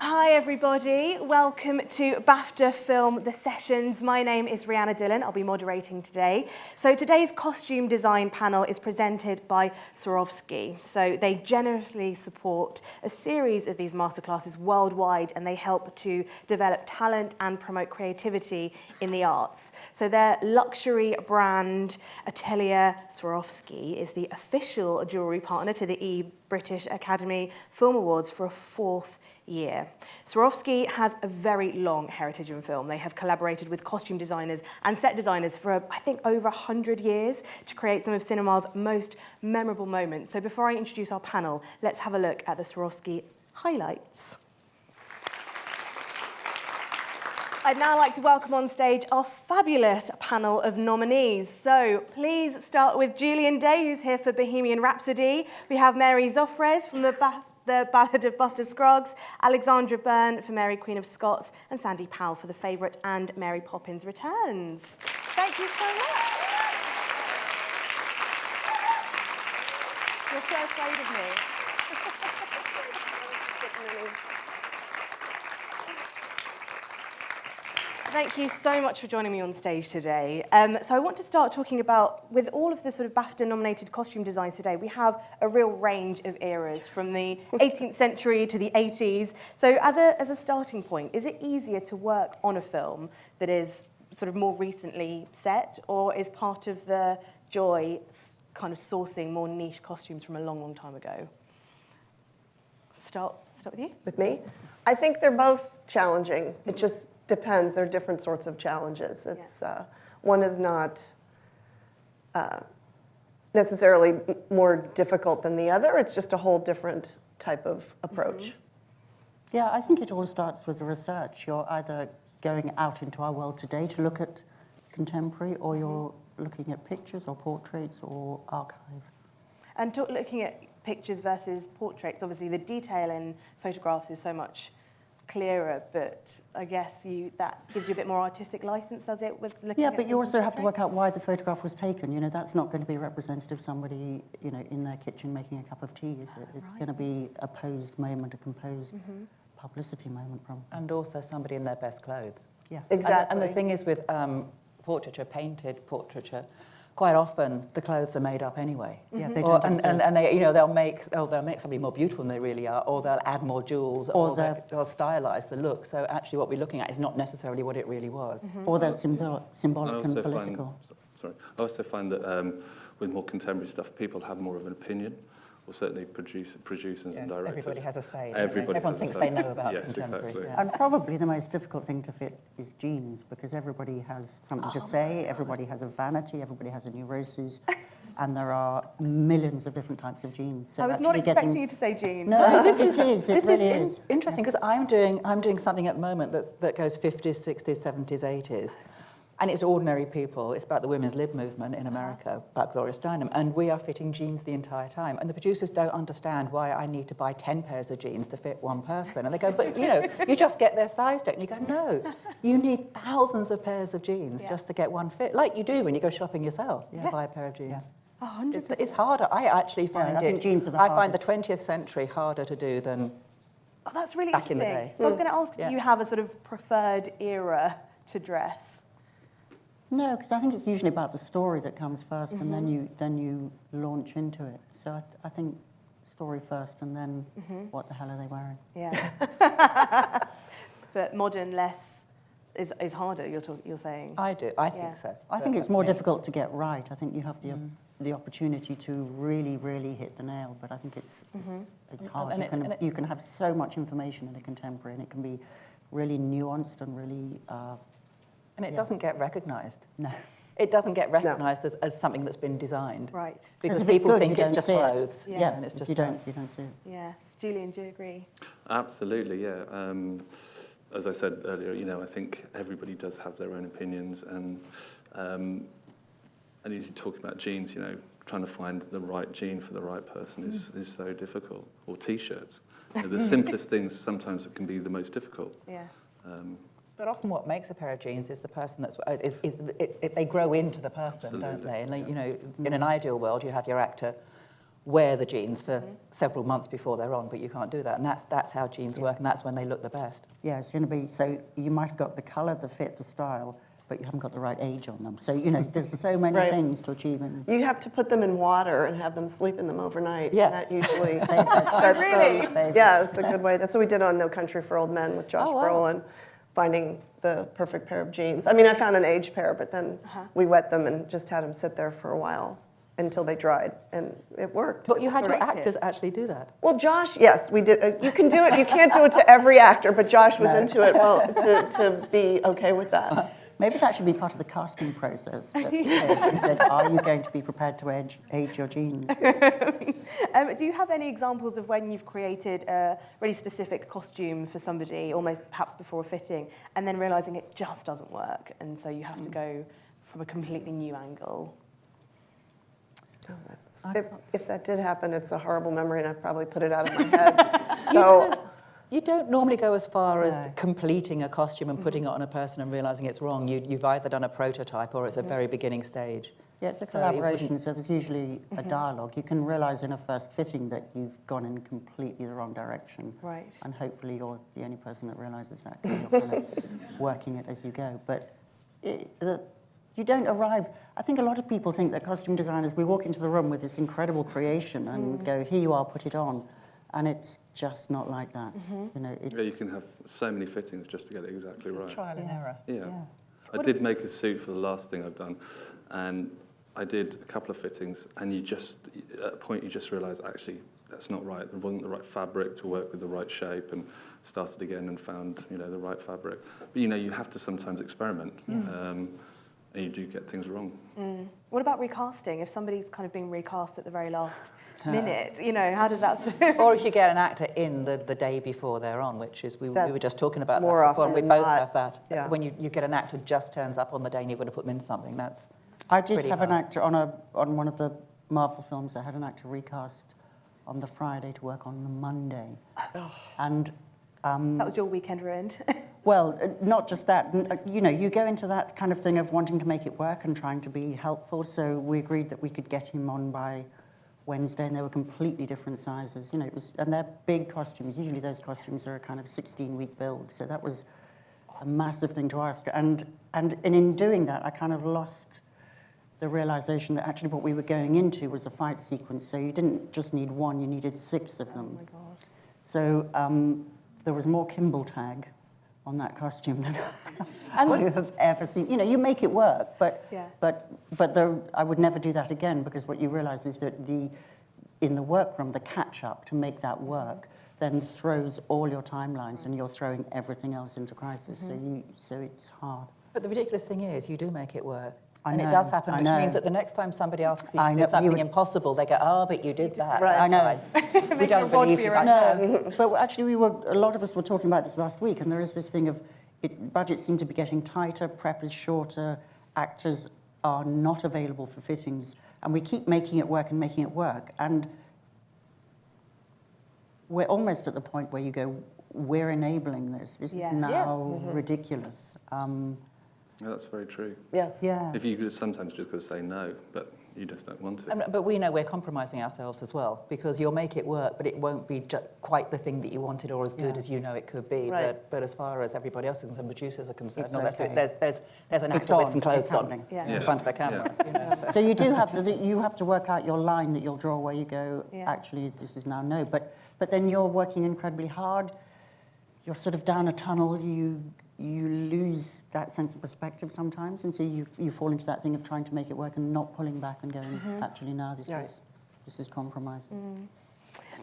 Hi everybody, welcome to BAFTA Film The Sessions. My name is Rhianna Dhillon, I'll be moderating today. So today's costume design panel is presented by Swarovski. So they generously support a series of these masterclasses worldwide, and they help to develop talent and promote creativity in the arts. So their luxury brand Atelier Swarovski is the official jewellery partner to the British Academy Film Awards for a fourth year. Swarovski has a very long heritage in film. They have collaborated with costume designers and set designers for, I think, over 100 years to create some of cinema's most memorable moments. So before I introduce our panel, let's have a look at the Swarovski highlights. I'd now like to welcome on stage our fabulous panel of nominees. So please start with Julian Day, who's here for Bohemian Rhapsody. We have Mary Zophres from the Ballad of Scruggs, Alexandra Byrne for Mary, Queen of Scots, and Sandy Powell for The Favourite and Mary Poppins Returns. Thank you so much. You're so afraid of me. Thank you so much for joining me on stage today. So I want to start talking about, with all of the sort of BAFTA-nominated costume designs today, we have a real range of eras, from the 18th century to the 80s. So as a starting point, is it easier to work on a film that is sort of more recently set, or is part of the joy kind of sourcing more niche costumes from a long, long time ago? Start with you? With me? I think they're both challenging. It just depends. They're different sorts of challenges. It's one is not necessarily more difficult than the other. It's just a whole different type of approach. Mm-hmm. Yeah, I think it all starts with the research. You're either going out into our world today to look at contemporary, or you're looking at pictures or portraits or archive. And looking at pictures versus portraits, obviously the detail in photographs is so much clearer, but I guess that gives you a bit more artistic license, does it? With looking at but you also have to work out why the photograph was taken. You know, that's not going to be representative of somebody, you know, in their kitchen making a cup of tea, is it? It's going to be a posed moment, a composed publicity moment, probably. And also somebody in their best clothes. Yeah, exactly. And the thing is with portraiture, painted portraiture, quite often the clothes are made up anyway. Yeah, they and they, you know, they'll make somebody more beautiful than they really are, or they'll add more jewels, or they'll stylize the look. So actually, what we're looking at is not necessarily what it really was. Or they're symbolic and political. I also find that with more contemporary stuff, people have more of an opinion. Or certainly producers and directors. Everybody has a say. Everyone thinks they know about contemporary. Exactly. Yeah. And probably the most difficult thing to fit is jeans, because everybody has something to say, everybody has a vanity, everybody has a neuroses, and there are millions of different types of jeans. So I was not expecting you to say jeans. No, this really is interesting, because I'm doing something at the moment that goes 50s, 60s, 70s, 80s. And it's ordinary people. It's about the women's lib movement in America, about Gloria Steinem. And we are fitting jeans the entire time. And the producers don't understand why I need to buy 10 pairs of jeans to fit one person. And they go, but, you know, you just get their size, don't you? You go, no, you need thousands of pairs of jeans just to get one fit, like you do when you go shopping yourself. You buy a pair of jeans. Yeah. It's harder. I actually find jeans are the I find the hardest. 20th century harder to do than That's really back in interesting. the day. So I was going to ask, do you have a sort of preferred era to dress? No, because I think it's usually about the story that comes first, and then you launch into it. So I think story first, and then what the hell are they wearing? Yeah. But modern less is harder. You're saying. I do. I think so. I think it's more difficult to get right. I think you have the opportunity to really, really hit the nail, but I think it's hard. You can have so much information in a contemporary, and it can be really nuanced and really. And it doesn't get recognised. No. It doesn't get recognised as something that's been designed. Right. Because people think it's just clothes. Yeah, and it's just you don't see it. Yeah. Julian, do you agree? Absolutely, yeah. As I said earlier, you know, I think everybody does have their own opinions, and you talk about jeans, you know, trying to find the right jean for the right person is so difficult. Or T-shirts. You know, the simplest things sometimes can be the most difficult. Yeah. But often what makes a pair of jeans is the person they grow into the person, Absolutely. don't they? And you know, in an ideal world, you have your actor wear the jeans for several months before they're on, but you can't do that. And that's how jeans work, and that's when they look the best. Yeah, it's going to be, so you might have got the colour, the fit, the style, but you haven't got the right age on them. So, you know, there's so many things to achieve. You have to put them in water and have them sleep in them overnight. Yeah. And that usually Really? Yeah, it's a good way. That's what we did on No Country for Old Men with Josh Brolin, finding the perfect pair of jeans. I mean, I found an aged pair, but then we wet them and just had them sit there for a while until they dried, and it worked. But you had your actors actually do that. Well, Josh, yes, we did. You can do it. You can't do it to every actor, but Josh was into it to be okay with that. Maybe that should be part of the casting process. But, she said, are you going to be prepared to age your jeans? Do you have any examples of when you've created a really specific costume for somebody, almost perhaps before a fitting, and then realising it just doesn't work, and so you have to go from a completely new angle? Oh, if that did happen, it's a horrible memory, and I've probably put it out of my head. So You don't normally go as far as completing a costume and putting it on a person and realising it's wrong. You've either done a prototype or it's a very beginning stage. Yeah, it's a collaboration, so there's usually a dialogue. You can realise in a first fitting that you've gone in completely the wrong direction. Right. And hopefully you're the only person that realises that, because you're kind of working it as you go. But you don't arrive... I think a lot of people think that costume designers, we walk into the room with this incredible creation and go, here you are, put it on. And it's just not like that. You know, you can have so many fittings just to get it exactly right. Trial and error. Yeah. I did make a suit for the last thing I've done, and I did a couple of fittings, and you just, at a point, you just realise, actually, that's not right. There wasn't the right fabric to work with the right shape, and started again and found, you know, the right fabric. But, you know, you have to sometimes experiment, and you do get things wrong. What about recasting? If somebody's kind of being recast at the very last minute, you know, how does that... Or if you get an actor in the day before they're on, which is, we were just talking about more that before, often and we than both not. have that. Yeah. When you get an actor just turns up on the day and you're going to put them in something, that's I did pretty have hard. an actor on one of the Marvel films. I had an actor recast on the Friday to work on the Monday. And... that was your weekend ruined. well, not just that. You know, you go into that kind of thing of wanting to make it work and trying to be helpful. So we agreed that we could get him on by Wednesday, and they were completely different sizes. You know, and they're big costumes. Usually those costumes are a kind of 16-week build. So that was a massive thing to ask. And in doing that, I kind of lost the realization that actually what we were going into was a fight sequence. So you didn't just need one, you needed 6 of them. Oh my God. So there was more Kimball tag on that costume than I have ever seen. You know, you make it work, but I would never do that again, because what you realise is that in the workroom, the catch-up to make that work then throws all your timelines, and you're throwing everything else into crisis. So it's hard. But the ridiculous thing is, you do make it work. I And know, it does happen, I which know. means that the next time somebody asks you I to do know, something you would- impossible, they go, oh, but you did that. Right. I know. We don't believe you. But No, but actually a lot of us were talking about this last week, and there is this thing of budgets seem to be getting tighter, prep is shorter, actors are not available for fittings, and we keep making it work and making it work. And we're almost at the point where you go, we're enabling this. This is now ridiculous. Yeah, that's very true. Yes. Yeah. If you sometimes just got to say no, but you just don't want to. But we know we're compromising ourselves as well, because you'll make it work, but it won't be quite the thing that you wanted or as good as you know it could be. Right. But as far as everybody else is concerned, producers are concerned, It's no, that's okay. it. There's an It's actor with on, some clothes it's on happening. in front of a camera. You know, So you do have to work out your line that you'll draw where you go, actually, this is now no. But then you're working incredibly hard. You're sort of down a tunnel. You lose that sense of perspective sometimes, and so you fall into that thing of trying to make it work and not pulling back and going, actually, no, this is compromising.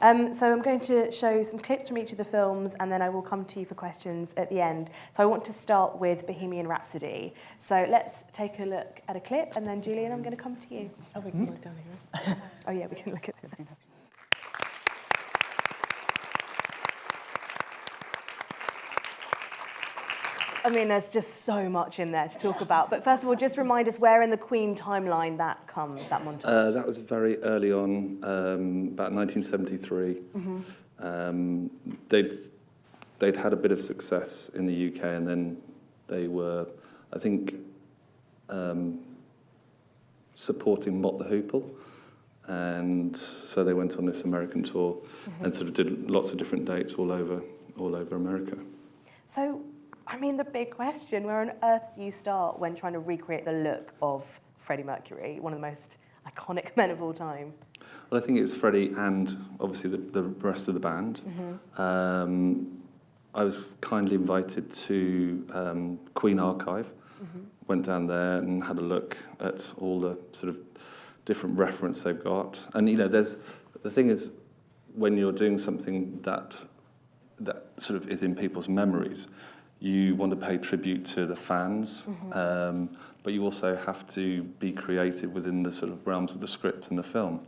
So I'm going to show some clips from each of the films, and then I will come to you for questions at the end. So I want to start with Bohemian Rhapsody. So let's take a look at a clip, and then Julian, I'm going to come to you. Oh, we can look down here. Oh yeah, we can look at it. I mean, there's just so much in there to talk about. But first of all, just remind us where in the Queen timeline that comes, that montage. That was very early on, about 1973. They'd had a bit of success in the UK, and then they were, I think, supporting Mott the Hoople. and so they went on this American tour and sort of did lots of different dates all over America. So, I mean, the big question, where on earth do you start when trying to recreate the look of Freddie Mercury, one of the most iconic men of all time? Well, I think it's Freddie and obviously the rest of the band. I was kindly invited to Queen Archive, went down there and had a look at all the sort of different reference they've got. And, you know, the thing is, when you're doing something that sort of is in people's memories, you want to pay tribute to the fans, but you also have to be creative within the sort of realms of the script and the film.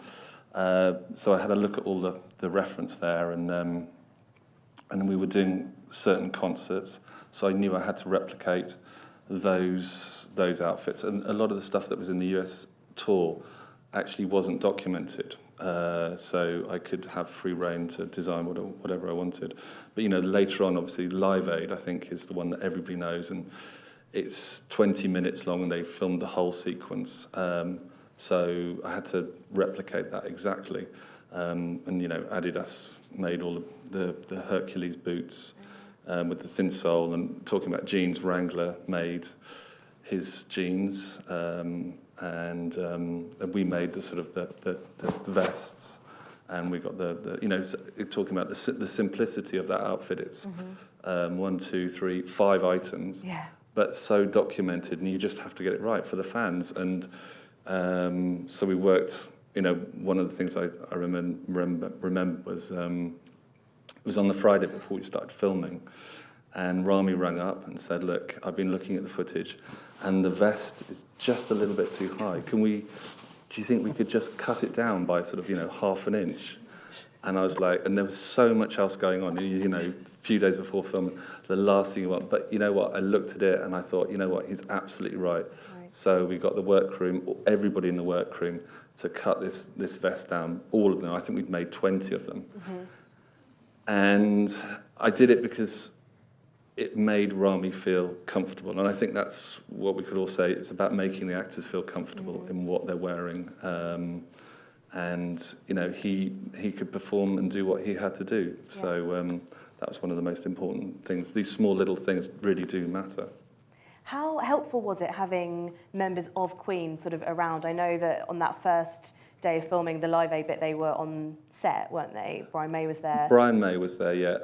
So I had a look at all the reference there, and we were doing certain concerts, so I knew I had to replicate those outfits. And a lot of the stuff that was in the US tour actually wasn't documented, so I could have free rein to design whatever I wanted. But, you know, later on, obviously, Live Aid, I think, is the one that everybody knows, and it's 20 minutes long, and they filmed the whole sequence. So I had to replicate that exactly. And, you know, Adidas made all the Hercules boots with the thin sole, and talking about jeans, Wrangler made his jeans, and we made the sort of the vests, and we got the you know, talking about the simplicity of that outfit. It's 1, 2, 3, 5 items, but so documented, and you just have to get it right for the fans. And so we worked. You know, one of the things I remember was it was on the Friday before we started filming, and Rami rang up and said, "Look, I've been looking at the footage, and the vest is just a little bit too high. Do you think we could just cut it down by sort of, you know, half an inch?" And I was like, and there was so much else going on, you know, a few days before filming, the last thing you want. But you know what? I looked at it and I thought, you know what? He's absolutely right. So we got the workroom, everybody in the workroom, to cut this vest down, all of them. I think we'd made 20 of them. And I did it because it made Rami feel comfortable. And I think that's what we could all say. It's about making the actors feel comfortable in what they're wearing. And, you know, he could perform and do what he had to do. So that was one of the most important things. These small little things really do matter. How helpful was it having members of Queen sort of around? I know that on that first day of filming, the Live Aid bit, they were on set, weren't they? Brian May was there. Brian May was there, yeah.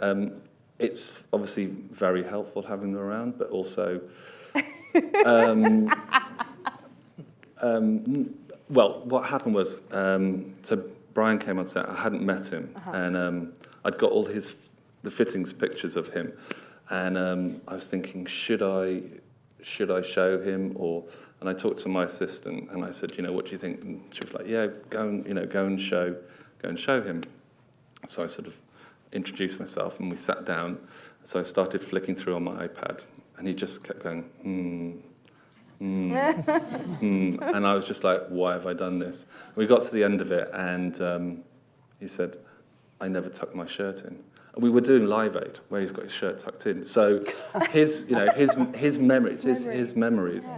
It's obviously very helpful having them around, but also... well, what happened was, so Brian came on set, I hadn't met him, and I'd got all the fittings pictures of him, and I was thinking, should I show him, and I talked to my assistant and I said, you know, what do you think? And she was like, yeah, go and show him. So I sort of introduced myself and we sat down. So I started flicking through on my iPad and he just kept going, and I was just like, why have I done this? We got to the end of it and he said, I never tucked my shirt in. We were doing Live Aid, where he's got his shirt tucked in. So his memories, his memories,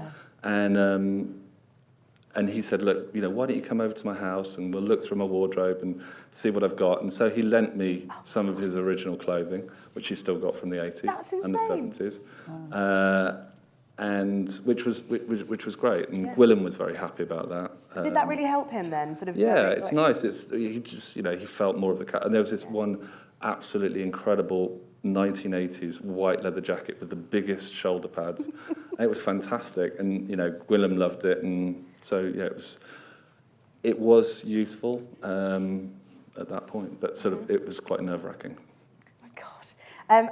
and he said, look, you know, why don't you come over to my house and we'll look through my wardrobe and see what I've got. And so he lent me some of his original clothing, which he's still got from the 80s and the 70s, and which was great. And Willem was very happy about that. Did that really help him then? Sort of. Yeah, it's nice. He just, you know, he felt more of the cat. And there was this one absolutely incredible 1980s white leather jacket with the biggest shoulder pads. And it was fantastic, and you know, Willem loved it, and so yeah, it was useful at that point, but sort of it was quite nerve-wracking. Oh my God!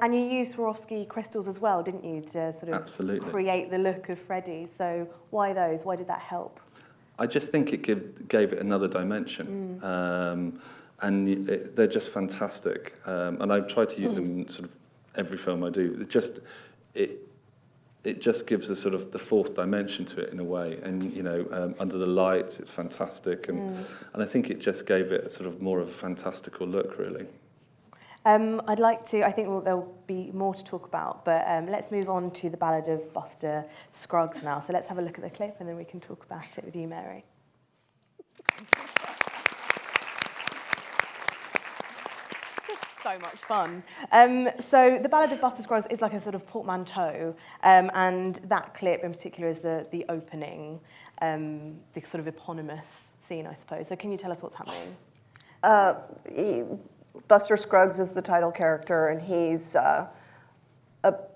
And you used Swarovski crystals as well, didn't you, to sort of create the look of Freddie? So why those? Why did that help? I just think it gave it another dimension. And they're just fantastic, and I've tried to use them in sort of every film I do. It just gives a sort of the fourth dimension to it in a way, and you know, under the lights, it's fantastic, and I think it just gave it a sort of more of a fantastical look, really. I'd like to. I think there'll be more to talk about, but let's move on to the Ballad of Buster Scruggs now. So let's have a look at the clip, and then we can talk about it with you, Mary. So much fun. So the Ballad of Buster Scruggs is like a sort of portmanteau, and that clip in particular is the opening, the sort of eponymous scene, I suppose. So can you tell us what's happening? Buster Scruggs is the title character, and he's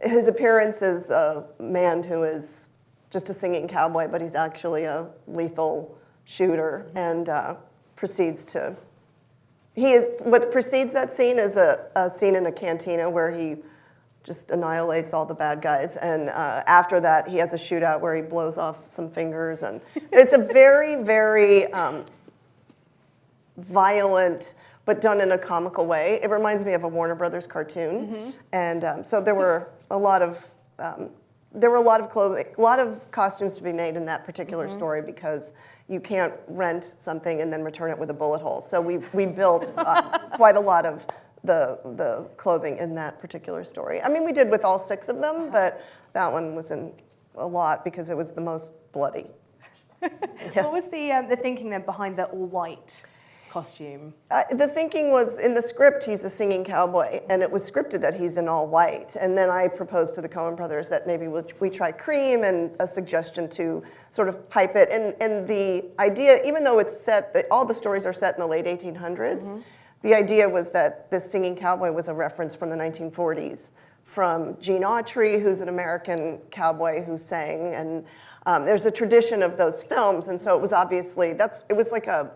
his appearance is a man who is just a singing cowboy, but he's actually a lethal shooter, and proceeds to. What precedes that scene is a scene in a cantina where he just annihilates all the bad guys, and after that he has a shootout where he blows off some fingers, and it's a very, very violent, but done in a comical way. It reminds me of a Warner Brothers cartoon, and so there were a lot of clothing, a lot of costumes to be made in that particular story because you can't rent something and then return it with a bullet hole. So we built quite a lot of the clothing in that particular story. I mean, we did with all 6 of them, but that one was in a lot because it was the most bloody. Yeah. What was the thinking then behind the all-white costume? The thinking was, in the script, he's a singing cowboy, and it was scripted that he's in all white. And then I proposed to the Coen brothers that maybe we try cream, and a suggestion to sort of pipe it. And the idea, even though it's set, all the stories are set in the late 1800s, the idea was that this singing cowboy was a reference from the 1940s, from Gene Autry, who's an American cowboy who sang, and there's a tradition of those films, and so it was obviously, it was like a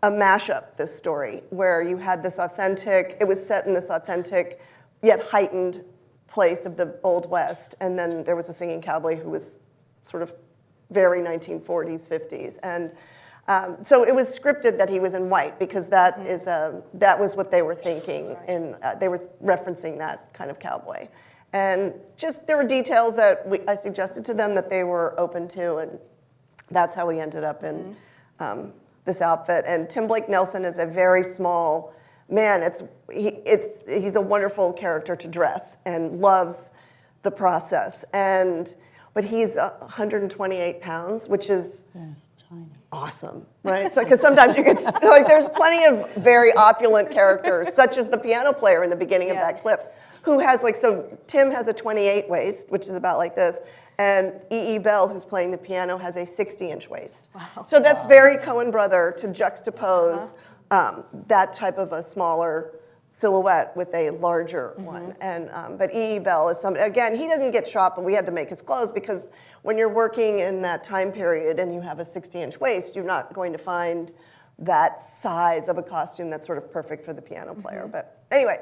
mashup, this story, where you had this authentic, it was set in this authentic yet heightened place of the Old West, and then there was a singing cowboy who was sort of very 1940s, 50s, and so it was scripted that he was in white because that was what they were thinking, and they were referencing that kind of cowboy. And just there were details that I suggested to them that they were open to, and that's how we ended up in this outfit. And Tim Blake Nelson is a very small man. He's a wonderful character to dress and loves the process. But he's 128 pounds, which is tiny. Awesome, right? So because sometimes you get like there's plenty of very opulent characters, such as the piano player in the beginning of that clip, who has so Tim has a 28 waist, which is about like this. And E.E. Bell, who's playing the piano, has a 60-inch waist. Wow. So that's very Coen brother to juxtapose that type of a smaller silhouette with a larger one. And but E.E. Bell is somebody, again, he didn't get shot, but we had to make his clothes because when you're working in that time period and you have a 60-inch waist, you're not going to find that size of a costume that's sort of perfect for the piano player. But anyway.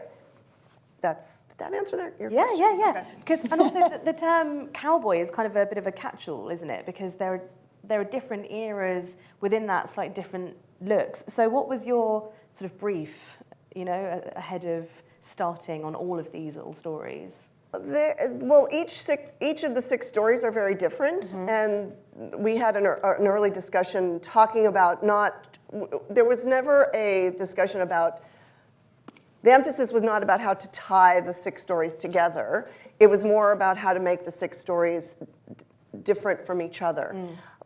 Did that answer your question? Yeah. Okay. Because and also the term cowboy is kind of a bit of a catch-all, isn't it? Because there are different eras within that, slightly different looks. So what was your sort of brief, ahead of starting on all of these little stories? Well, each of the 6 stories are very different, and we had an early discussion talking about there was never a discussion about. The emphasis was not about how to tie the 6 stories together. It was more about how to make the 6 stories different from each other.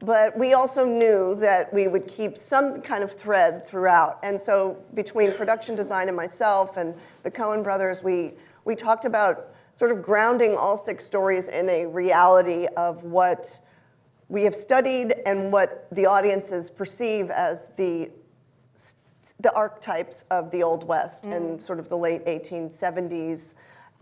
But we also knew that we would keep some kind of thread throughout. And so between production design and myself and the Coen brothers, we talked about sort of grounding all 6 stories in a reality of what we have studied and what the audiences perceive as the archetypes of the Old West and sort of the late 1870s,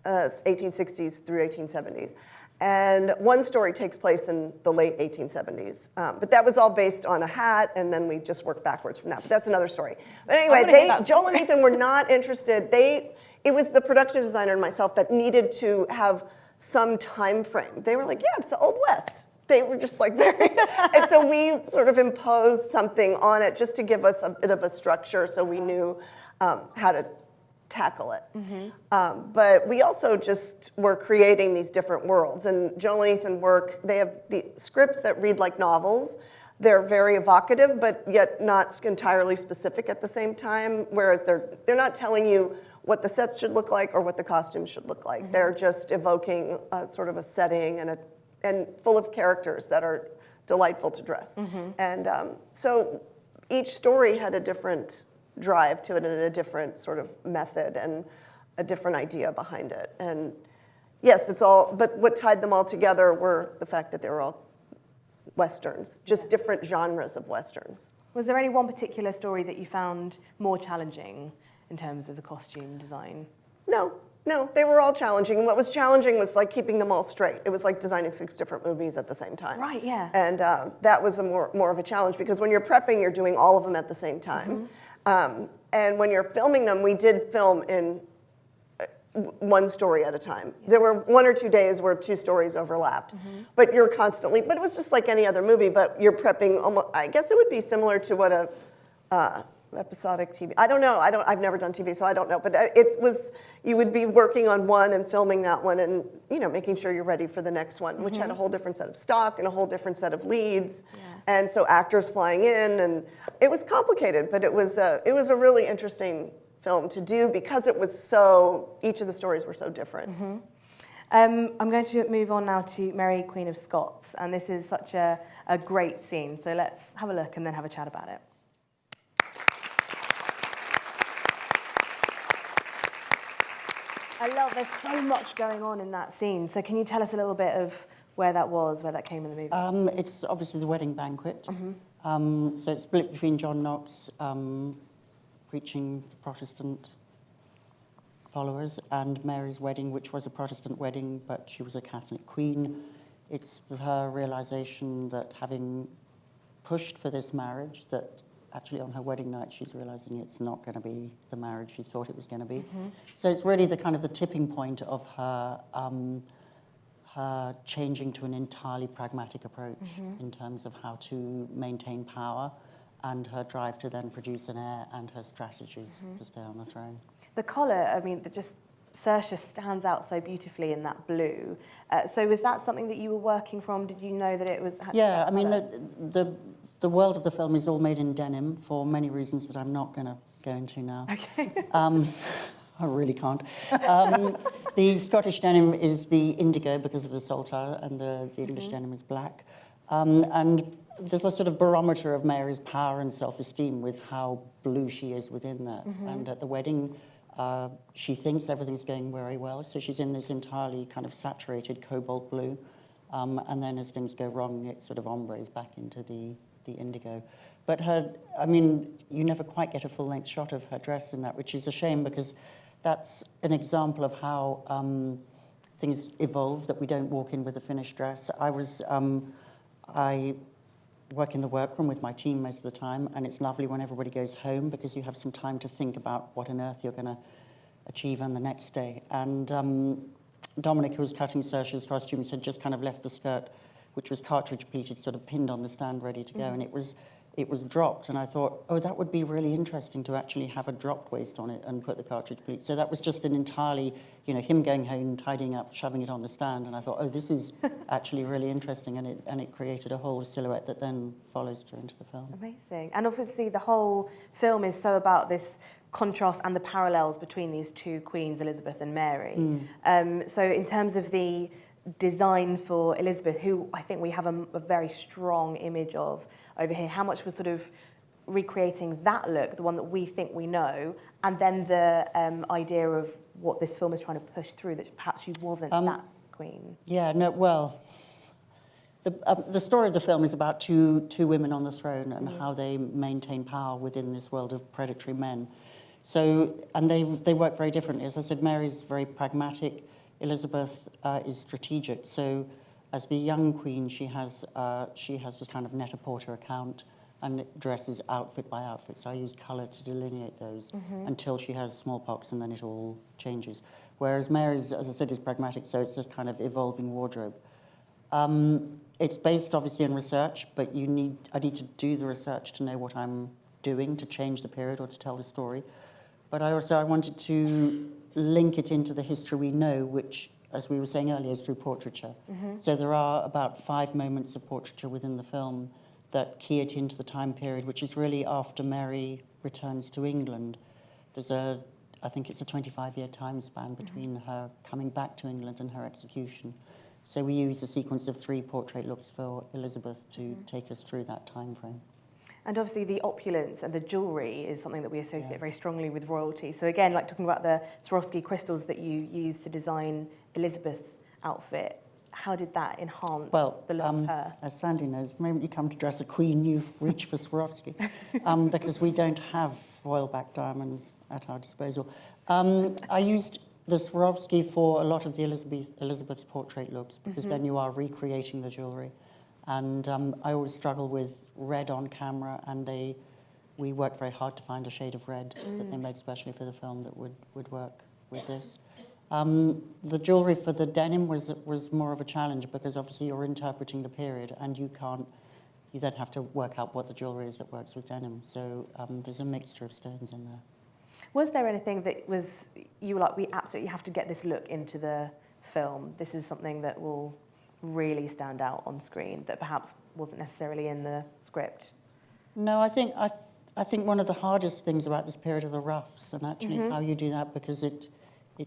1860s through 1870s. And one story takes place in the late 1870s. But that was all based on a hat, and then we just worked backwards from that. But that's another story. But anyway, Joel and Ethan were not interested. It was the production designer and myself that needed to have some time frame. They were like, yeah, it's the Old West. They were just like very, and so we sort of imposed something on it just to give us a bit of a structure so we knew how to tackle it. But we also just were creating these different worlds. And Joel and Ethan they have the scripts that read like novels. They're very evocative, but yet not entirely specific at the same time, whereas they're not telling you what the sets should look like or what the costumes should look like. They're just evoking sort of a setting and full of characters that are delightful to dress. And so each story had a different drive to it and a different sort of method. And a different idea behind it. And yes, it's all, but what tied them all together were the fact that they were all Westerns, just different genres of Westerns. Was there any one particular story that you found more challenging in terms of the costume design? No, they were all challenging. And what was challenging was like keeping them all straight. It was like designing 6 different movies at the same time. Right, yeah. And that was more of a challenge because when you're prepping, you're doing all of them at the same time. And when you're filming them, we did film in one story at a time. There were 1 or 2 days where 2 stories overlapped. But you're constantly, but it was just like any other movie, but you're prepping almost, I guess it would be similar to what a episodic TV, I don't know, I've never done TV, so I don't know, but it was, you would be working on one and filming that one and, you know, making sure you're ready for the next one, which had a whole different set of stock and a whole different set of leads. And so actors flying in, and it was complicated, but it was a really interesting film to do because it was so, each of the stories were so different. I'm going to move on now to Mary, Queen of Scots, and this is such a great scene, so let's have a look and then have a chat about it. I love, there's so much going on in that scene, so can you tell us a little bit of where that was, where that came in the movie? It's obviously the wedding banquet. So it's split between John Knox preaching the Protestant followers and Mary's wedding, which was a Protestant wedding, but she was a Catholic queen. It's her realization that having pushed for this marriage, that actually on her wedding night she's realizing it's not going to be the marriage she thought it was going to be. So it's really the kind of the tipping point of her her changing to an entirely pragmatic approach in terms of how to maintain power and her drive to then produce an heir and her strategies to stay on the throne. The colour, I mean, just Saoirse stands out so beautifully in that blue. So was that something that you were working from? Did you know that it was... Yeah, I mean, the world of the film is all made in denim for many reasons that I'm not going to go into now. Okay. I really can't. The Scottish denim is the indigo because of the saltire, and the English denim is black. And there's a sort of barometer of Mary's power and self-esteem with how blue she is within that. And at the wedding, she thinks everything's going very well, so she's in this entirely kind of saturated cobalt blue. And then as things go wrong, it sort of ombres back into the indigo. But her, I mean, you never quite get a full-length shot of her dress in that, which is a shame because that's an example of how things evolve, that we don't walk in with a finished dress. I work in the workroom with my team most of the time, and it's lovely when everybody goes home because you have some time to think about what on earth you're going to achieve on the next day. And Dominic, who was cutting Saoirse's costumes, had just kind of left the skirt, which was cartridge pleated, sort of pinned on the stand, ready to go, and it was dropped, and I thought, oh, that would be really interesting to actually have a dropped waist on it and put the cartridge pleat. So that was just an entirely, you know, him going home, tidying up, shoving it on the stand, and I thought, oh, this is actually really interesting, and it created a whole silhouette that then follows through into the film. Amazing. And obviously the whole film is so about this contrast and the parallels between these two queens, Elizabeth and Mary. So in terms of the design for Elizabeth, who I think we have a very strong image of over here, how much was sort of recreating that look, the one that we think we know, and then the idea of what this film is trying to push through, that perhaps she wasn't that queen? Yeah, no, well, the story of the film is about two women on the throne and how they maintain power within this world of predatory men. So, and they work very differently. As I said, Mary's very pragmatic, Elizabeth is strategic. So as the young queen, she has this kind of Net-a-Porter account and it dresses outfit by outfit. So I use colour to delineate those until she has smallpox, and then it all changes. Whereas Mary's, as I said, is pragmatic, so it's a kind of evolving wardrobe. It's based obviously on research, but I need to do the research to know what I'm doing to change the period or to tell the story. But I wanted to link it into the history we know, which, as we were saying earlier, is through portraiture. So there are about 5 moments of portraiture within the film that key it into the time period, which is really after Mary returns to England. There's I think it's a 25-year time span between her coming back to England and her execution. So we use a sequence of 3 portrait looks for Elizabeth to take us through that time frame. And obviously the opulence and the jewellery is something that we associate very strongly with royalty. So again, like talking about the Swarovski crystals that you used to design Elizabeth's outfit, how did that enhance the look of her? As Sandy knows, the moment you come to dress a queen, you reach for Swarovski, because we don't have royal back diamonds at our disposal. I used the Swarovski for a lot of the Elizabeth's portrait looks, because then you are recreating the jewellery. And I always struggle with red on camera, and we worked very hard to find a shade of red that they made specially for the film that would work with this. The jewellery for the denim was more of a challenge, because obviously you're interpreting the period, and you then have to work out what the jewellery is that works with denim. So there's a mixture of stones in there. Was there anything that you were like, we absolutely have to get this look into the film? This is something that will really stand out on screen that perhaps wasn't necessarily in the script? No, I think one of the hardest things about this period are the ruffs, and actually how you do that, because it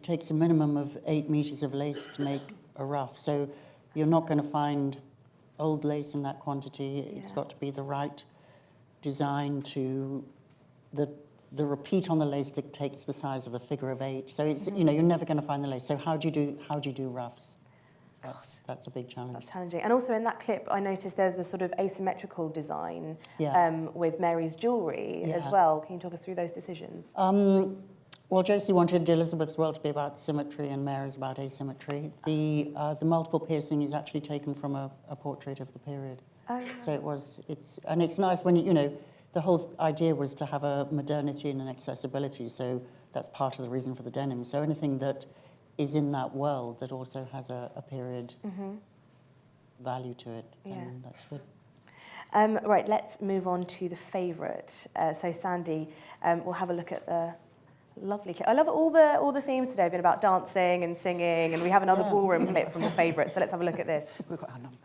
takes a minimum of 8 meters of lace to make a ruff. So you're not going to find old lace in that quantity. It's got to be the right design to the repeat on the lace dictates the size of the figure of 8. So it's you're never going to find the lace. So how do you do ruffs? That's a big challenge. That's challenging. And also in that clip, I noticed there's this sort of asymmetrical design with Mary's jewellery as well. Can you talk us through those decisions? Well, Josie wanted Elizabeth's world to be about symmetry, and Mary's about asymmetry. The multiple piercing is actually taken from a portrait of the period. Oh, right. So it's nice when the whole idea was to have a modernity and an accessibility. So that's part of the reason for the denim. So anything that is in that world that also has a period value to it, and that's good. Right, let's move on to the favourite. So Sandy, we'll have a look at the lovely clip. I love all the themes today have been about dancing and singing, and we have another ballroom clip from the favourite. So let's have a look at this. We've got our number.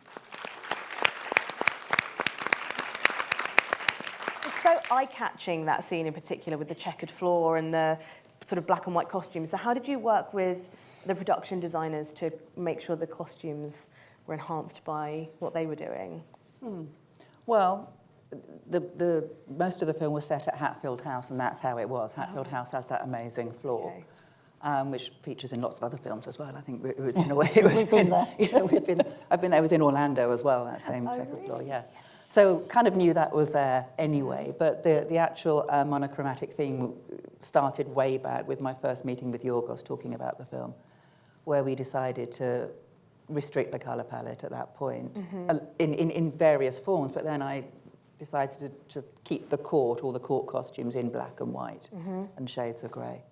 It's so eye-catching, that scene in particular, with the checkered floor and the sort of black and white costumes. So how did you work with the production designers to make sure the costumes were enhanced by what they were doing? Well, the most of the film was set at Hatfield House, and that's how it was. Hatfield House has that amazing floor, which features in lots of other films as well. I think it was in a way. It was We've been there. I've been there. I was in Orlando as well. That same checkered floor. Yeah. So kind of knew that was there anyway. But the actual monochromatic theme started way back with my first meeting with Yorgos talking about the film, where we decided to restrict the colour palette at that point in various forms. But then I decided to keep all the court costumes in black and white and shades of grey.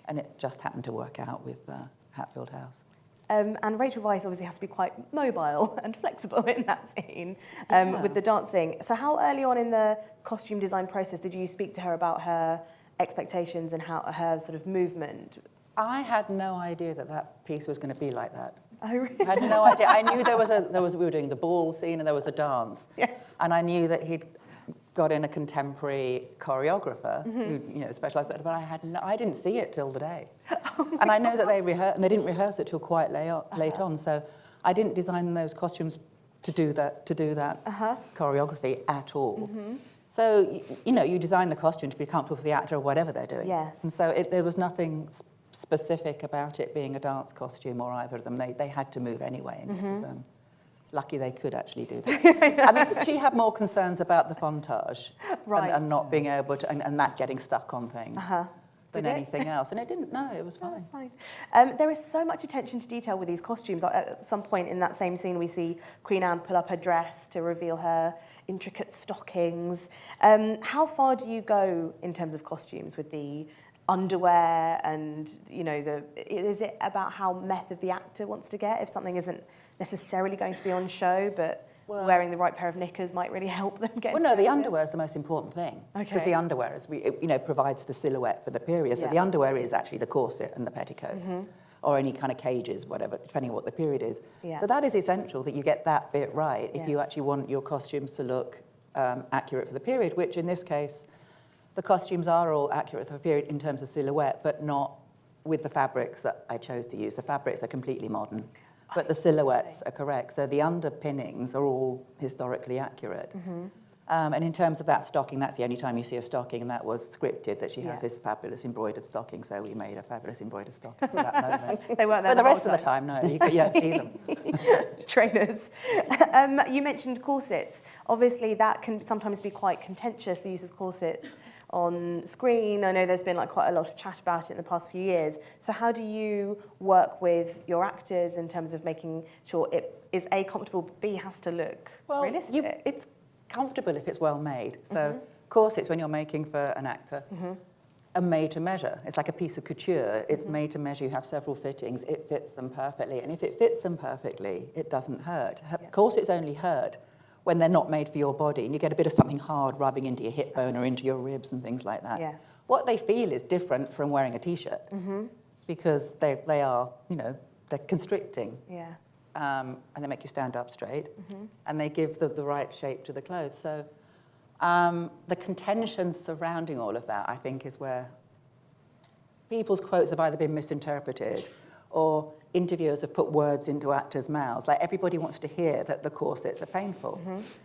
And it just happened to work out with Hatfield House. And Rachel Weisz obviously has to be quite mobile and flexible in that scene with the dancing. So how early on in the costume design process did you speak to her about her expectations and how her sort of movement? I had no idea that piece was going to be like that. Oh, really? I had no idea. I knew we were doing the ball scene and there was a dance. Yes. And I knew that he'd got in a contemporary choreographer who specialised in that, but I didn't see it till the day. And I know that they rehearsed, and they didn't rehearse it till quite late on. So I didn't design those costumes to do that choreography at all. So you design the costume to be comfortable for the actor or whatever they're doing. Yes. And so there was nothing specific about it being a dance costume or either of them. They had to move anyway, and it was lucky they could actually do that. I mean, she had more concerns about the fontage and not being able to, and that getting stuck on things than anything else. And it didn't, no, it was fine. That's fine. There is so much attention to detail with these costumes. At some point in that same scene, we see Queen Anne pull up her dress to reveal her intricate stockings. How far do you go in terms of costumes with the underwear and, is it about how method the actor wants to get? If something isn't necessarily going to be on show, but wearing the right pair of knickers might really help them get. Well, no, the underwear is the most important thing because the underwear provides the silhouette for the period. So the underwear is actually the corset and the petticoats, or any kind of cages, whatever, depending on what the period is. So that is essential that you get that bit right if you actually want your costumes to look accurate for the period. Which in this case, the costumes are all accurate for the period in terms of silhouette, but not with the fabrics that I chose to use. The fabrics are completely modern. But the silhouettes are correct. So the underpinnings are all historically accurate. And in terms of that stocking, that's the only time you see a stocking, and that was scripted, that she has this fabulous embroidered stocking, so we made a fabulous embroidered stocking for that moment. They weren't there but the rest of the time, no, you don't see them. Trainers. You mentioned corsets. Obviously, that can sometimes be quite contentious, the use of corsets on screen. I know there's been quite a lot of chat about it in the past few years. So how do you work with your actors in terms of making sure it is A, comfortable, B, has to look realistic? It's comfortable if it's well made. So corsets, when you're making for an actor, are made to measure. It's like a piece of couture. It's made to measure. You have several fittings. It fits them perfectly. And if it fits them perfectly, it doesn't hurt. Corsets only hurt when they're not made for your body, and you get a bit of something hard rubbing into your hip bone or into your ribs and things like that. Yes. What they feel is different from wearing a T-shirt because they are, they're constricting. Yeah. And they make you stand up straight, and they give the right shape to the clothes. So the contention surrounding all of that, I think, is where people's quotes have either been misinterpreted or interviewers have put words into actors' mouths. Like, everybody wants to hear that the corsets are painful,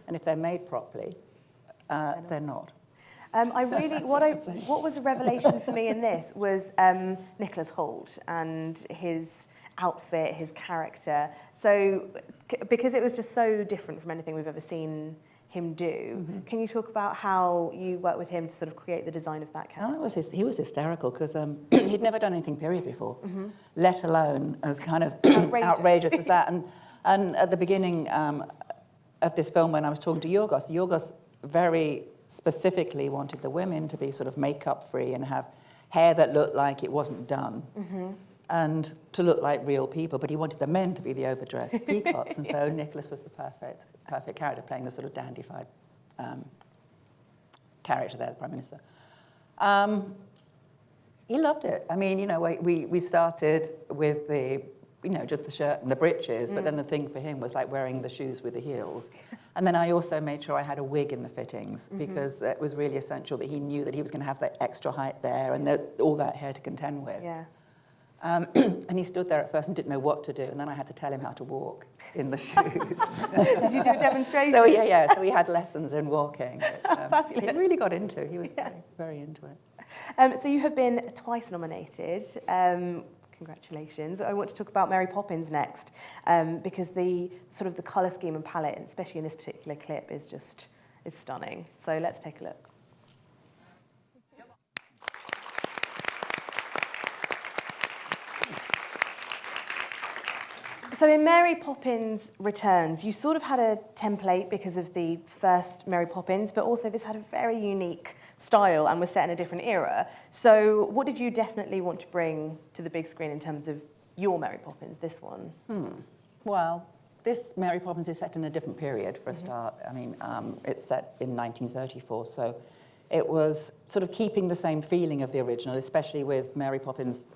and if they're made properly, they're not. What was a revelation for me in this was Nicholas Hoult and his outfit, his character. So, because it was just so different from anything we've ever seen him do, can you talk about how you worked with him to sort of create the design of that character? He was hysterical because he'd never done anything period before, let alone as kind of outrageous as that. And at the beginning of this film, when I was talking to Yorgos very specifically wanted the women to be sort of makeup-free and have hair that looked like it wasn't done. And to look like real people, but he wanted the men to be the overdressed peacocks, and so Nicholas was the perfect character, playing the sort of dandified character there, the Prime Minister. He loved it. I mean, we started with the, just the shirt and the breeches, but then the thing for him was like wearing the shoes with the heels. And then I also made sure I had a wig in the fittings, because it was really essential that he knew that he was going to have that extra height there and all that hair to contend with. Yeah. And he stood there at first and didn't know what to do, and then I had to tell him how to walk in the shoes. Did you do a demonstration? So so we had lessons in walking. He really got into it. He was very, very into it. So you have been twice nominated. Congratulations. I want to talk about Mary Poppins next, because the sort of the colour scheme and palette, especially in this particular clip, is stunning. So let's take a look. So in Mary Poppins Returns, you sort of had a template because of the first Mary Poppins, but also this had a very unique style and was set in a different era. So what did you definitely want to bring to the big screen in terms of your Mary Poppins, this one? Well, this Mary Poppins is set in a different period, for a start. I mean, it's set in 1934, so it was sort of keeping the same feeling of the original, especially with Mary Poppins'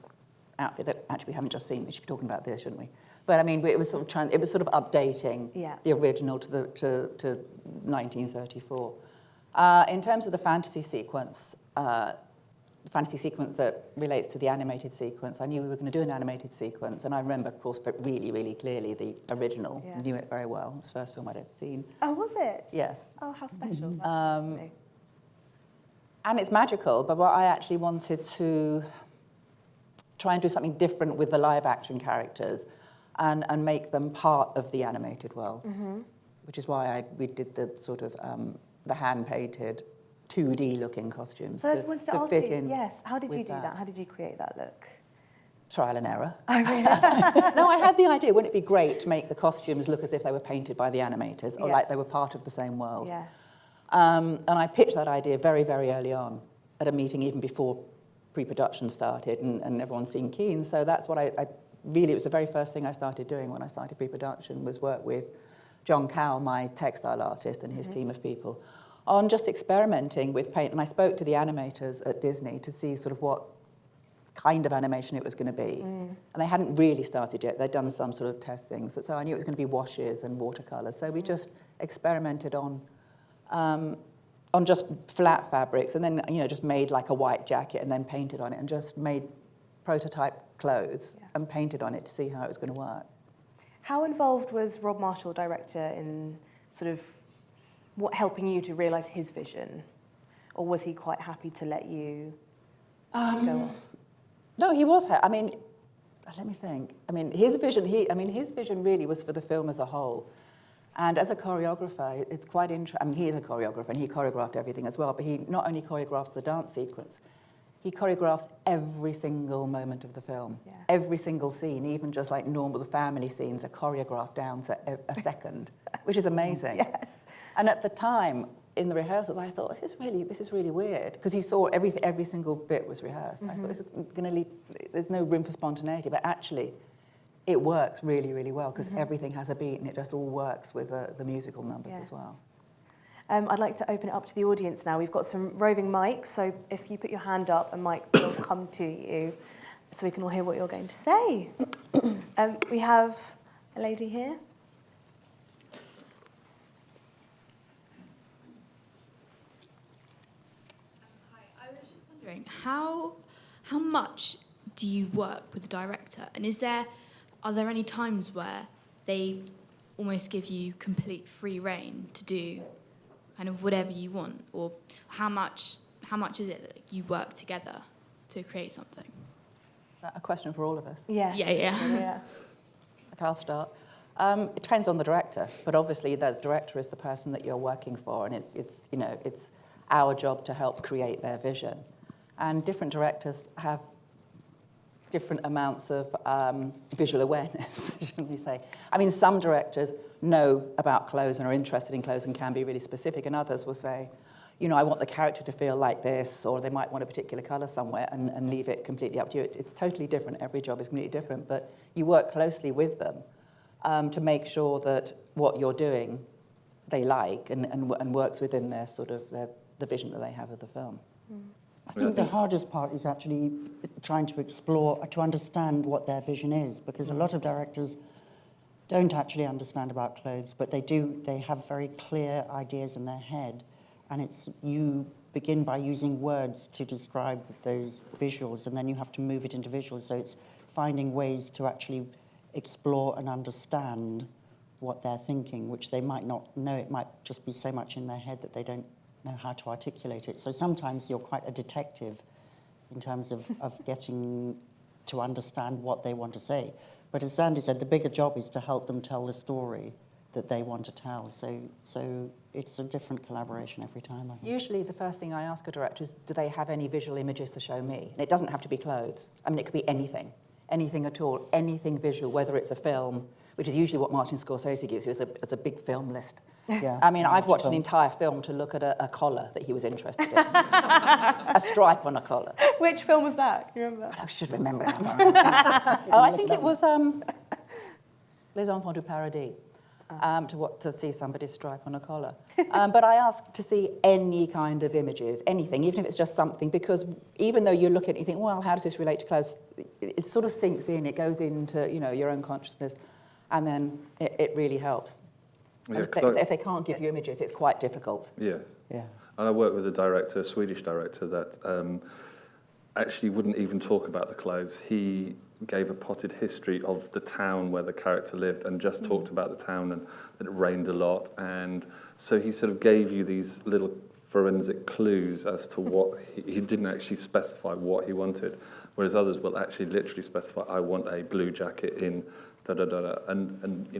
outfit that actually we haven't just seen. We should be talking about this, shouldn't we? But I mean, it was sort of updating the original to 1934. In terms of the fantasy sequence that relates to the animated sequence, I knew we were going to do an animated sequence, and I remember, of course, but really, really clearly the original. Knew it very well. It was the first film I'd ever seen. Oh, was it? Yes. Oh, how special. And it's magical, but what I actually wanted to try and do something different with the live-action characters and make them part of the animated world, which is why we did the sort of the hand-painted 2D-looking costumes. So I just wanted to ask you, yes, how did you do that? How did you create that look? Trial and error. Oh, really? No, I had the idea, wouldn't it be great to make the costumes look as if they were painted by the animators, or like they were part of the same world? Yeah. And I pitched that idea very, very early on at a meeting, even before pre-production started, and everyone seemed keen. So that's what I really, it was the very first thing I started doing when I started pre-production, was work with John Powell, my textile artist, and his team of people, on just experimenting with paint. And I spoke to the animators at Disney to see sort of what kind of animation it was going to be. And they hadn't really started yet. They'd done some sort of test things. So I knew it was going to be washes and watercolours. So we just experimented on just flat fabrics, and then just made like a white jacket and then painted on it, and just made prototype clothes and painted on it to see how it was going to work. How involved was Rob Marshall, director, in sort of helping you to realise his vision? Or was he quite happy to let you go off? No, he was. I mean, let me think. I mean, his vision really was for the film as a whole. And as a choreographer, it's quite interesting. I mean, he is a choreographer, and he choreographed everything as well, but he not only choreographs the dance sequence, he choreographs every single moment of the film. Yeah. Every single scene, even just like normal family scenes, are choreographed down to a second, which is amazing. Yes. And at the time, in the rehearsals, I thought, this is really weird, because you saw every single bit was rehearsed. I thought, this is going to leave, there's no room for spontaneity, but actually, it works really, really well, because everything has a beat, and it just all works with the musical numbers as well. I'd like to open it up to the audience now. We've got some roving mics, so if you put your hand up, a mic will come to you, so we can all hear what you're going to say. We have a lady here. I was just wondering, how much do you work with the director? And are there any times where they almost give you complete free rein to do kind of whatever you want? Or how much is it that you work together to create something? Is that a question for all of us? Yeah. Yeah. Okay, I'll start. It depends on the director, but obviously the director is the person that you're working for, and it's our job to help create their vision. And different directors have different amounts of visual awareness, shall we say. I mean, some directors know about clothes and are interested in clothes and can be really specific, and others will say, I want the character to feel like this, or they might want a particular colour somewhere and leave it completely up to you. It's totally different. Every job is completely different, but you work closely with them to make sure that what you're doing they like and works within their sort of the vision that they have of the film. I think the hardest part is actually trying to explore, to understand what their vision is, because a lot of directors don't actually understand about clothes, but they have very clear ideas in their head, and you begin by using words to describe those visuals, and then you have to move it into visuals, so it's finding ways to actually explore and understand what they're thinking, which they might not know. It might just be so much in their head that they don't know how to articulate it. So sometimes you're quite a detective in terms of getting to understand what they want to say. But as Sandy said, the bigger job is to help them tell the story that they want to tell. So it's a different collaboration every time, I think. Usually the first thing I ask a director is, do they have any visual images to show me? And it doesn't have to be clothes. I mean, it could be anything at all, anything visual, whether it's a film, which is usually what Martin Scorsese gives you, as a big film list. Yeah. I mean, I've watched an entire film to look at a collar that he was interested in. A stripe on a collar. Which film was that? You remember? I should remember. I think it was Les Enfants du Paradis, to see somebody's stripe on a collar. But I ask to see any kind of images, anything, even if it's just something, because even though you look at it and you think, well, how does this relate to clothes? It sort of sinks in, it goes into, your own consciousness, and then it really helps. Yeah, if they can't give you images, it's quite difficult. Yes. Yeah. And I worked with a Swedish director, that actually wouldn't even talk about the clothes. He gave a potted history of the town where the character lived and just talked about the town and that it rained a lot. And so he sort of gave you these little forensic clues as to what he didn't actually specify what he wanted, whereas others will actually literally specify, I want a blue jacket in da-da-da-da, and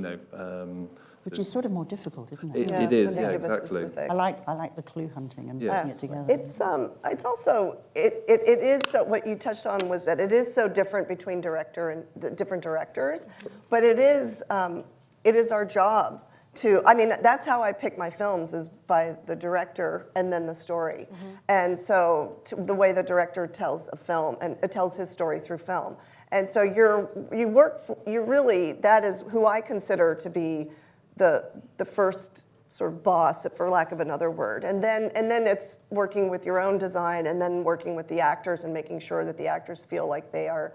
Which is sort of more difficult, isn't it? It is, when they yeah, give us exactly. specific. I like the clue hunting and putting it together. It's also it is so, what you touched on was that it is so different between different directors, but it is our job to, I mean, that's how I pick my films, is by the director and then the story. And so the way the director tells a film and tells his story through film. And so that is who I consider to be the first sort of boss, for lack of another word. And then it's working with your own design, and then working with the actors and making sure that the actors feel like they are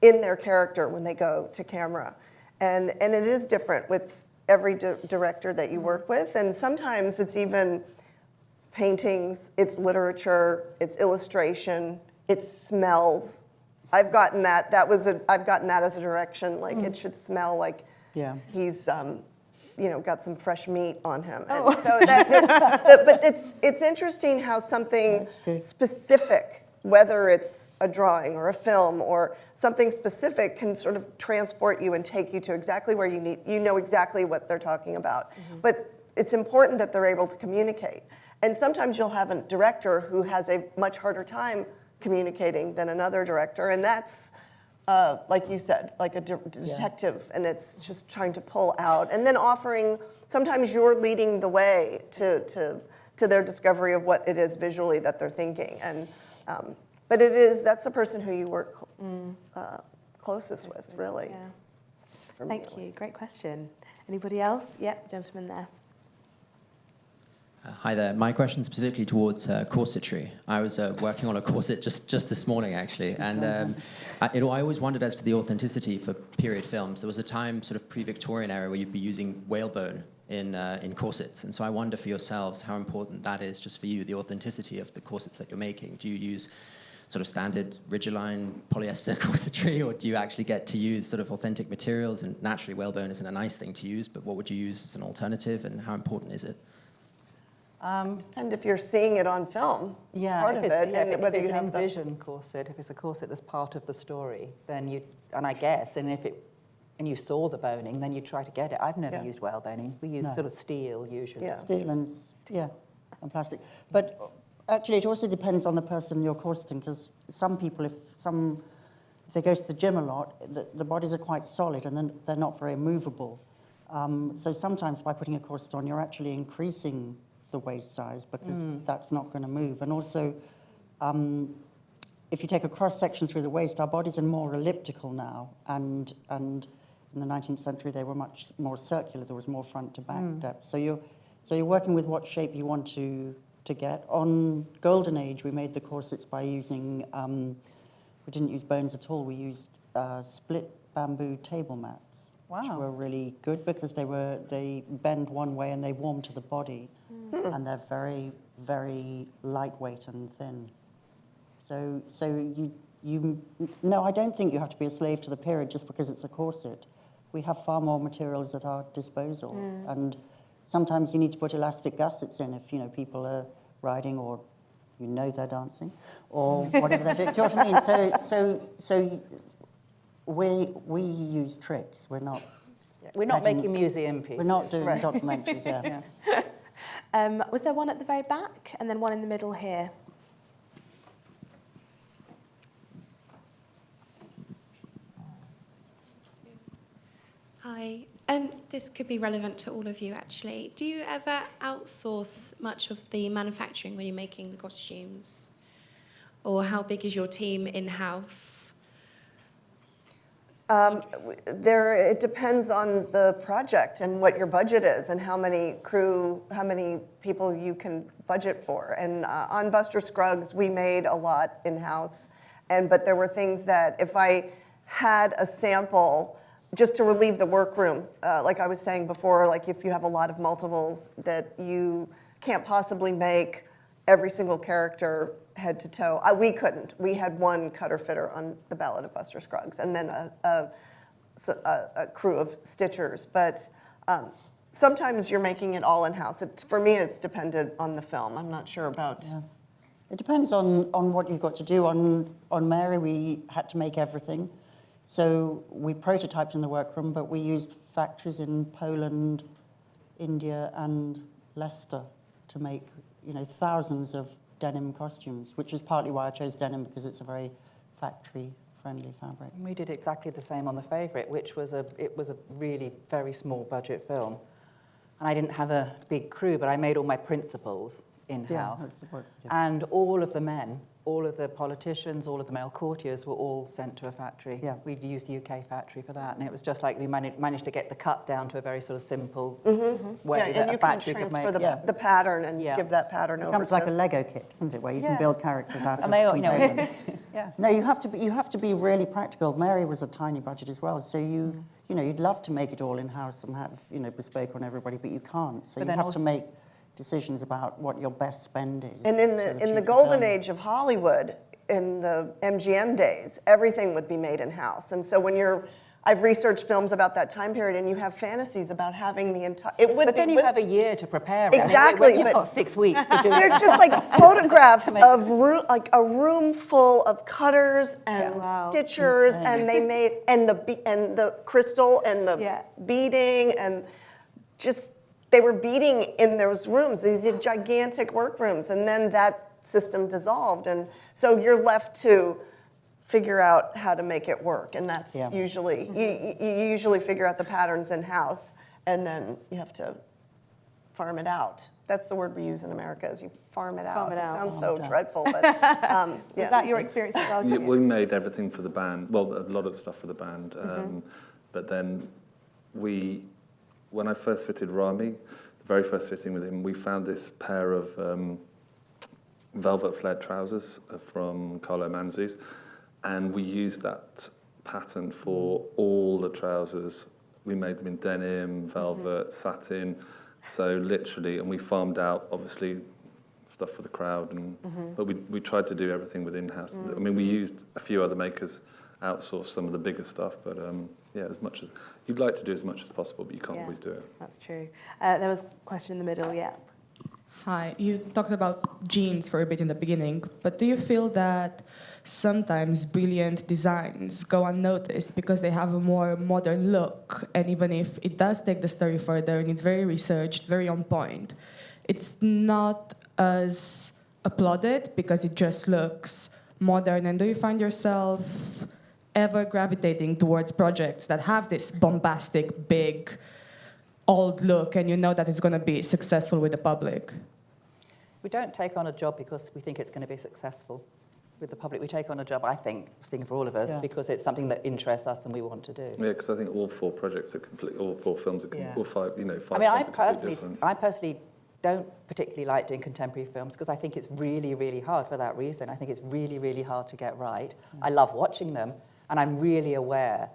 in their character when they go to camera. And it is different with every director that you work with. And sometimes it's even paintings, it's literature, it's illustration, it's smells. I've gotten that. I've gotten that as a direction. Like it should smell like he's got some fresh meat on him. And so but it's interesting how something specific, whether it's a drawing or a film or something specific, can sort of transport you and take you to exactly where you know exactly what they're talking about. But it's important that they're able to communicate. And sometimes you'll have a director who has a much harder time communicating than another director, and that's, like you said, like a detective, and it's just trying to pull out, and then offering, sometimes you're leading the way to their discovery of what it is visually that they're thinking. And but that's the person who you work closest with, really. Yeah. Thank you, great question. Anybody else? Yep, gentleman there. Hi there. My question is specifically towards corsetry. I was working on a corset just this morning, actually, and I always wondered as to the authenticity for period films. There was a time, sort of pre-Victorian era, where you'd be using whalebone in corsets, and so I wonder for yourselves how important that is just for you, the authenticity of the corsets that you're making. Do you use sort of standard Ridgeline polyester corsetry, or do you actually get to use sort of authentic materials? And naturally, whalebone isn't a nice thing to use, but what would you use as an alternative, and how important is it? And if you're seeing it on film, part of it, and whether if it's you an have envision corset, if it's a corset that's part of the story, then and you saw the boning, then you try to get it. I've never used whaleboning. We use sort of steel usually. Yeah. Steel and plastic. But actually, it also depends on the person you're corseting, because some people, if they go to the gym a lot, the bodies are quite solid and then they're not very movable. So sometimes by putting a corset on, you're actually increasing the waist size, because that's not going to move. And also, if you take a cross section through the waist, our bodies are more elliptical now, and in the 19th century they were much more circular. There was more front to back depth. So you're working with what shape you want to get. On Golden Age, we made the corsets by using we didn't use bones at all. We used split bamboo table mats. Which were really good because they bend one way and they warm to the body, and they're very, very lightweight and thin. So no, I don't think you have to be a slave to the period just because it's a corset. We have far more materials at our disposal, and sometimes you need to put elastic gussets in if people are riding or they're dancing or whatever they're doing. Do you know what I mean? So. We use tricks. We're not making museum pieces. We're not doing documentaries. Was there one at the very back and then one in the middle here? Hi. This could be relevant to all of you, actually. Do you ever outsource much of the manufacturing when you're making the costumes? Or how big is your team in-house? It depends on the project and what your budget is and how many people you can budget for. And on Buster Scruggs, we made a lot in-house, but there were things that if I had a sample just to relieve the workroom, like I was saying before, like if you have a lot of multiples that you can't possibly make every single character head to toe. We couldn't. We had one cutter fitter on the Ballad of Buster Scruggs, and then a crew of stitchers. But sometimes you're making it all in-house. For me, it's dependent on the film. I'm not sure about. Yeah. It depends on what you've got to do. On Mary, we had to make everything. So we prototyped in the workroom, but we used factories in Poland, India, and Leicester to make thousands of denim costumes, which is partly why I chose denim, because it's a very factory-friendly fabric. We did exactly the same on The Favourite, which was a really very small budget film. And I didn't have a big crew, but I made all my principals in-house. And all of the men, all of the politicians, all of the male courtiers were all sent to a factory. Yeah. We used the UK factory for that, and it was just like we managed to get the cut down to a very sort of simple way that a factory could make. The pattern and give that pattern over. It becomes like a Lego kit, isn't it, where you can build characters out of components. No, you have to be really practical. Mary was a tiny budget as well, so you'd love to make it all in-house and have bespoke on everybody, but you can't. So you have to make decisions about what your best spend is. And in the golden age of Hollywood, in the MGM days, everything would be made in-house. And so when you're I've researched films about that time period, and you have fantasies about having the entire. But then you have a year to prepare it. Exactly. When you've got 6 weeks to do it. There's just like photographs of like a room full of cutters and stitchers, and they made and the crystal and the beading and just they were beading in those rooms. These gigantic workrooms, and then that system dissolved, and so you're left to figure out how to make it work, and that's usually you usually figure out the patterns in house, and then you have to farm it out. That's the word we use in America, is you farm it out. It sounds so dreadful, but Is that your experience as well? Yeah, we made everything for the band. Well, a lot of stuff for the band, but then when I first fitted Rami, the very first fitting with him, we found this pair of velvet flared trousers from Carlo Manzi's. And we used that pattern for all the trousers. We made them in denim, velvet, satin. So literally, and we farmed out, obviously, stuff for the crowd. But we tried to do everything within house. I mean, we used a few other makers, outsourced some of the bigger stuff. But yeah, as much as you'd like to do as much as possible, but you can't always do it. That's true. There was a question in the middle, Hi, you talked about jeans for a bit in the beginning, but do you feel that sometimes brilliant designs go unnoticed because they have a more modern look, and even if it does take the story further and it's very researched, very on point, it's not as applauded because it just looks modern? And do you find yourself ever gravitating towards projects that have this bombastic, big, old look, and you know that it's going to be successful with the public? We don't take on a job because we think it's going to be successful with the public. We take on a job, I think, speaking for all of us, because it's something that interests us and we want to do. Yeah, because I think all 4 projects are all 4 films are all 5, 5 I mean, films I personally don't particularly like doing contemporary films because I think it's really, really hard for that reason. I think it's really, really hard to get right. I love watching them, and I'm really aware.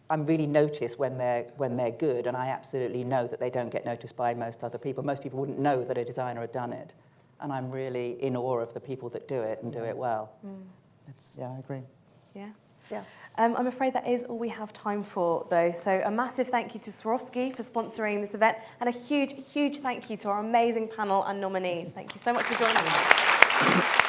I'm really noticed when they're good, and I absolutely know that they don't get noticed by most other people. Most people wouldn't know that a designer had done it, and I'm really in awe of the people that do it and do it well. I agree. Yeah. I'm afraid that is all we have time for, though. So a massive thank you to Swarovski for sponsoring this event, and a huge, huge thank you to our amazing panel and nominees. Thank you so much for joining us.